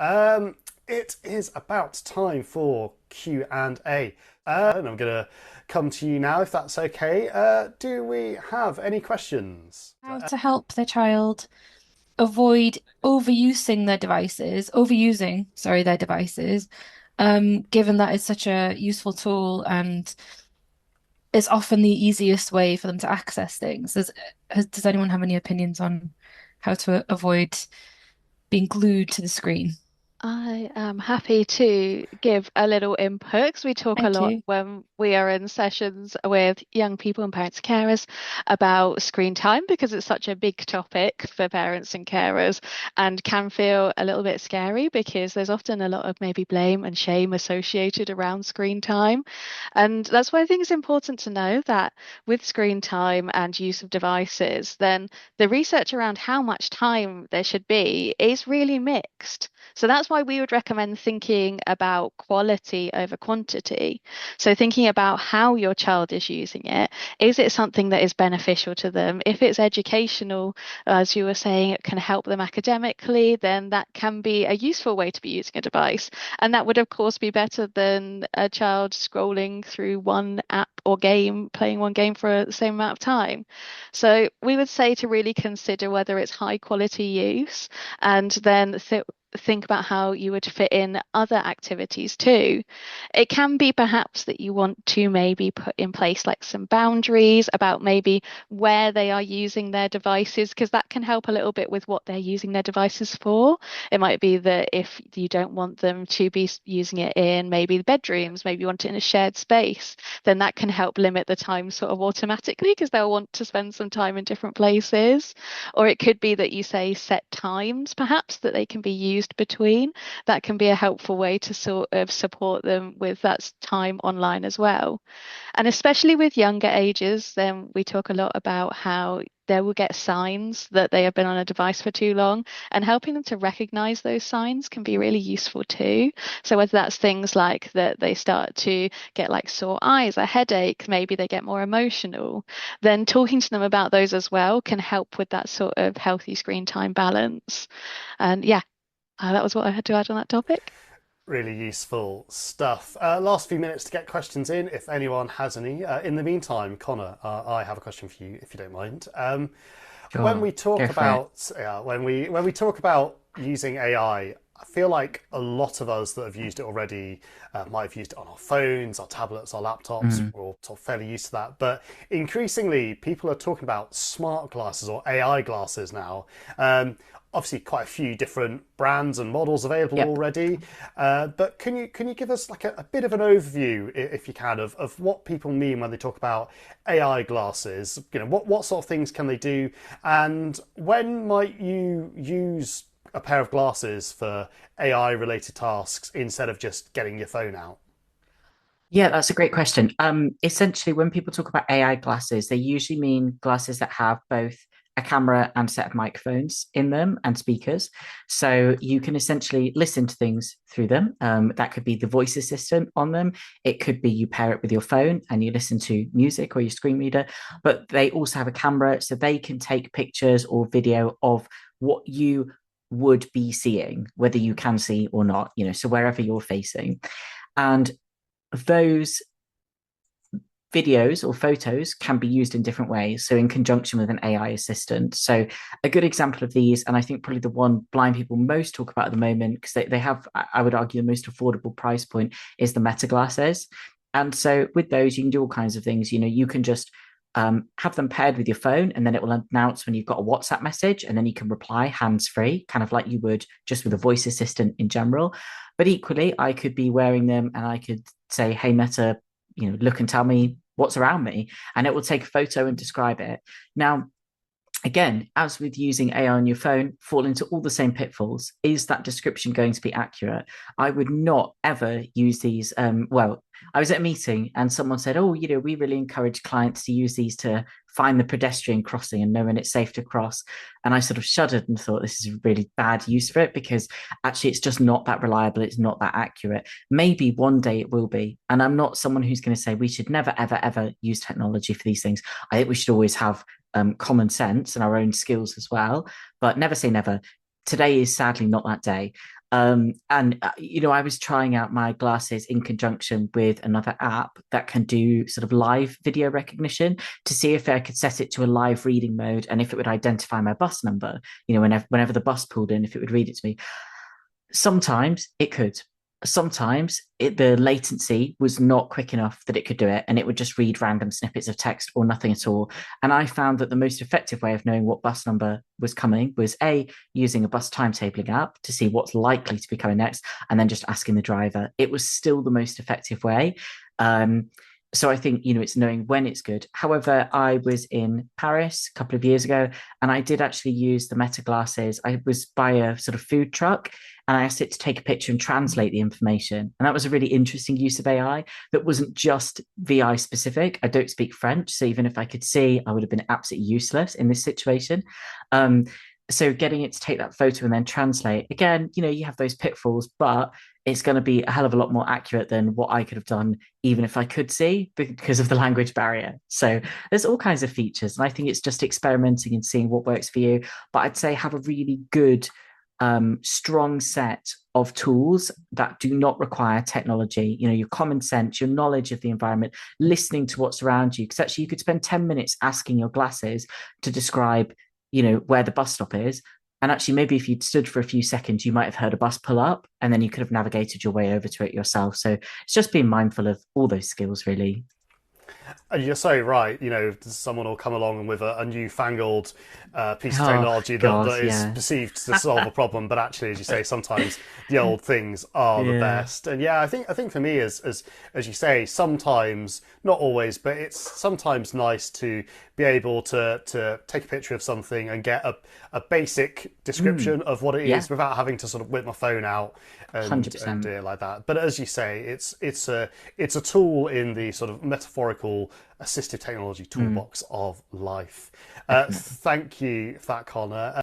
It is about time for Q&A. And I'm going to come to you now if that's okay. Do we have any questions? How to help their child avoid overusing, sorry, their devices, given that it's such a useful tool and it's often the easiest way for them to access things. Does anyone have any opinions on how to avoid being glued to the screen? I am happy to give a little input because we talk a Thank lot you. when we are in sessions with young people and parents and carers about screen time because it's such a big topic for parents and carers and can feel a little bit scary because there's often a lot of maybe blame and shame associated around screen time. And that's why I think it's important to know that with screen time and use of devices, then the research around how much time there should be is really mixed. So that's why we would recommend thinking about quality over quantity. So thinking about how your child is using it. Is it something that is beneficial to them? If it's educational, as you were saying, it can help them academically, then that can be a useful way to be using a device. And that would, of course, be better than a child scrolling through one app or game, playing one game for the same amount of time. So we would say to really consider whether it's high quality use and then think about how you would fit in other activities too. It can be perhaps that you want to maybe put in place like some boundaries about maybe where they are using their devices, because that can help a little bit with what they're using their devices for. It might be that if you don't want them to be using it in maybe the bedrooms, maybe you want it in a shared space, then that can help limit the time sort of automatically because they'll want to spend some time in different places. Or it could be that you say set times perhaps that they can be used between. That can be a helpful way to sort of support them with that time online as well. And especially with younger ages, then we talk a lot about how they will get signs that they have been on a device for too long, and helping them to recognize those signs can be really useful too. So whether that's things like that they start to get like sore eyes, a headache, maybe they get more emotional, then talking to them about those as well can help with that sort of healthy screen time balance. And yeah, that was what I had to add on that topic. Really useful stuff. Last few minutes to get questions in, if anyone has any. In the meantime, Connor, I have a question for you, if you don't mind. When Sure, we talk go for it. about when we talk about using AI, I feel like a lot of us that have used it already might have used it on our phones, our tablets, our laptops. Mm. We're all sort of fairly used to that. But increasingly, people are talking about smart glasses or AI glasses now. Obviously, quite a few different brands and models available Yep. already. But can you give us like a bit of an overview, if you can, of what people mean when they talk about AI glasses? You know, what sort of things can they do, and when might you use a pair of glasses for AI related tasks instead of just getting your phone out? Yeah, that's a great question. Essentially, when people talk about AI glasses, they usually mean glasses that have both a camera and a set of microphones in them and speakers. So you can essentially listen to things through them. That could be the voice assistant on them. It could be you pair it with your phone and you listen to music or your screen reader. But they also have a camera so they can take pictures or video of what you would be seeing, whether you can see or not, so wherever you're facing. And those videos or photos can be used in different ways. So, in conjunction with an AI assistant. So, a good example of these, and I think probably the one blind people most talk about at the moment, because they have, I would argue, the most affordable price point is the Meta glasses. And so, with those, you can do all kinds of things. You can just have them paired with your phone, and then it will announce when you've got a WhatsApp message, and then you can reply hands free, kind of like you would just with a voice assistant in general. But equally, I could be wearing them and I could say, "Hey, Meta, look and tell me what's around me," and it will take a photo and describe it. Now, again, as with using AI on your phone, fall into all the same pitfalls. Is that description going to be accurate? I would not ever use these. Well, I was at a meeting and someone said, "Oh, we really encourage clients to use these to find the pedestrian crossing and know when it's safe to cross." And I sort of shuddered and thought this is a really bad use for it because actually it's just not that reliable. It's not that accurate. Maybe one day it will be. And I'm not someone who's going to say we should never, ever, ever use technology for these things. I think we should always have common sense and our own skills as well, but never say never. Today is sadly not that day. And I was trying out my glasses in conjunction with another app that can do sort of live video recognition to see if I could set it to a live reading mode and if it would identify my bus number. Whenever the bus pulled in, if it would read it to me. Sometimes it could. Sometimes the latency was not quick enough that it could do it, and it would just read random snippets of text or nothing at all. And I found that the most effective way of knowing what bus number was coming was using a bus timetabling app to see what's likely to be coming next, and then just asking the driver. It was still the most effective way. Um, so I think, it's knowing when it's good. However, I was in Paris a couple of years ago and I did actually use the Meta glasses. I was by a sort of food truck and I asked it to take a picture and translate the information. And that was a really interesting use of AI that wasn't just VI specific. I don't speak French. So even if I could see, I would have been absolutely useless in this situation. So getting it to take that photo and then translate, again, you have those pitfalls, but it's going to be a hell of a lot more accurate than what I could have done, even if I could see, because of the language barrier. So there's all kinds of features. And I think it's just experimenting and seeing what works for you. But I'd say have a really good, strong set of tools that do not require technology, your common sense, your knowledge of the environment, listening to what's around you. Because actually you could spend 10 minutes asking your glasses to describe where the bus stop is. And actually, maybe if you'd stood for a few seconds, you might have heard a bus pull up and then you could have navigated your way over to it yourself. So it's just being mindful of all those skills, really. And you're so right. Someone will come along with a newfangled piece of Oh, technology God, that is yeah. perceived to solve a problem, but actually, as you say, sometimes the old things are the Yeah. best. And yeah, I think for me, as you say, sometimes, not always, but it's sometimes nice to be able to take a picture of something and get a basic description of what it Yeah, is without having to sort of whip my phone out and 100%. do it like that. But as you say, it's a tool in the sort of metaphorical assistive technology toolbox of life. Definitely. Thank you for that, Connor.